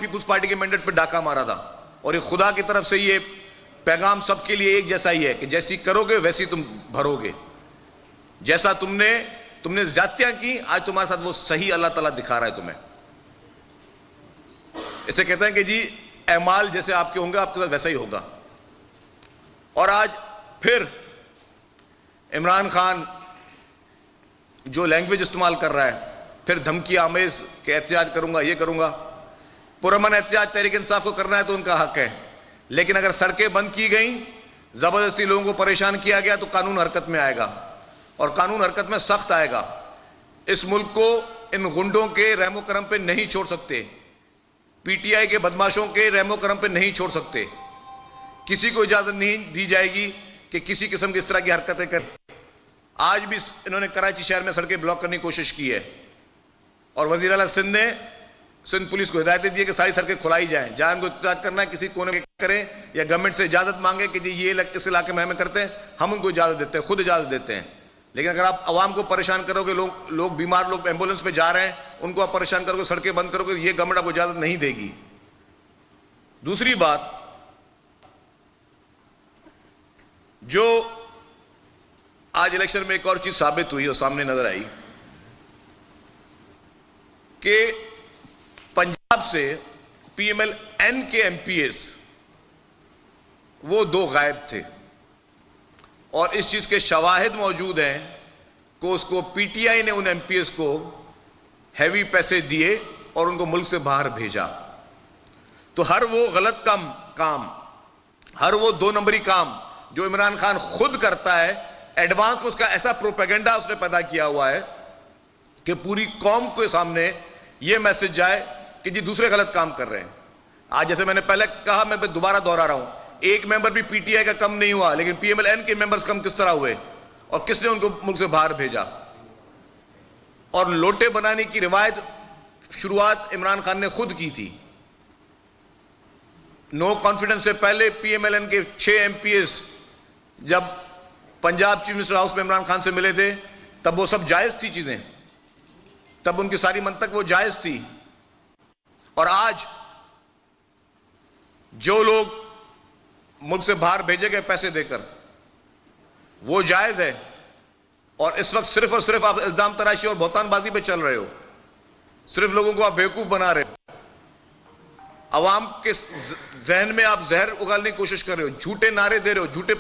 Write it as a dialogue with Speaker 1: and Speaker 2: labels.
Speaker 1: People's party के mandate पे डाका मारा था। और ये खुदा की तरफ से ये पैगाम सबके लिए एक जैसा ही है कि जैसी करोगे वैसी तुम भरोगे। जैसा तुमने ज्यादतियां की, आज तुम्हारे साथ वो सही अल्लाह ताला दिखा रहा है तुम्हें। इसे कहते हैं कि जी एमाल जैसे आपके होंगे आपके साथ वैसा ही होगा। और आज फिर इमरान खान जो लैंग्वेज इस्तेमाल कर रहा है, फिर धमकी आमेज के एहतियात करूंगा, ये करूंगा। पुरअमन एहतियात तहरीक इंसाफ को करना है तो उनका हक है, लेकिन अगर सड़कें बंद की गई, जबरदस्ती लोगों को परेशान किया गया तो कानून हरकत में आएगा, और कानून हरकत में सख्त आएगा। इस मुल्क को इन गुंडों के रहमो करम पे नहीं छोड़ सकते, पीटीआई के बदमाशों के रहमो करम पे नहीं छोड़ सकते। किसी को इजाजत नहीं दी जाएगी कि किसी किस्म की इस तरह की हरकतें कर। आज भी इन्होंने कराची शहर में सड़कें ब्लॉक करने की कोशिश की है, और वज़ीर आला सिंध ने सिंध पुलिस को हिदायतें दी है कि सारी सड़कें खुलाई जाएं। जहां उनको इख्तियार करना है किसी कोने में करें, या गवर्नमेंट से इजाजत मांगे कि जी ये इस इलाके में हमें करते हैं, हम उनको इजाजत देते हैं, खुद इजाजत देते हैं। लेकिन अगर आप आवाम को परेशान करोगे, लोग बीमार लोग एम्बुलेंस पे जा रहे हैं, उनको आप परेशान करोगे, सड़कें बंद करोगे, ये गवर्नमेंट आपको इजाजत नहीं देगी। दूसरी बात जो आज इलेक्शन में एक और चीज साबित हुई और सामने नजर आई कि पंजाब से पीएमएल-एन के एमपीएस वो 2 गायब थे, और इस चीज के शवाहिद मौजूद हैं कि उसको पीटीआई ने उन एमपीएस को हैवी पैसे दिए और उनको मुल्क से बाहर भेजा। तो हर वो गलत काम, हर वो 2 नंबरी काम जो इमरान खान खुद करता है, एडवांस में उसका ऐसा प्रोपेगेंडा उसने पैदा किया हुआ है कि पूरी कौम के सामने यह मैसेज जाए कि जी दूसरे गलत काम कर रहे हैं। आज जैसे मैंने पहले कहा, मैं दोबारा दोहरा रहा हूं, एक मेंबर भी पीटीआई का कम नहीं हुआ, लेकिन पीएमएल-एन के मेंबर्स कम किस तरह हुए और किसने उनको मुल्क से बाहर भेजा। और लोटे बनाने की रिवायत शुरुआत इमरान खान ने खुद की थी। नो कॉन्फिडेंस से पहले पीएमएल-एन के 6 एमपीएस जब पंजाब चीफ मिनिस्टर हाउस में इमरान खान से मिले थे, तब वो सब जायज थी चीजें, तब उनकी सारी मंतक वो जायज थी। और आज जो लोग मुल्क से बाहर भेजे गए पैसे देकर, वो जायज है, और इस वक्त सिर्फ और सिर्फ आप इल्जाम तराशी और बहतानबाजी पे चल रहे हो, सिर्फ लोगों को आप बेवकूफ बना रहे हो, अवाम के जहन में आप जहर उगालने की कोशिश कर रहे हो, झूठे नारे दे रहे हो, झूठे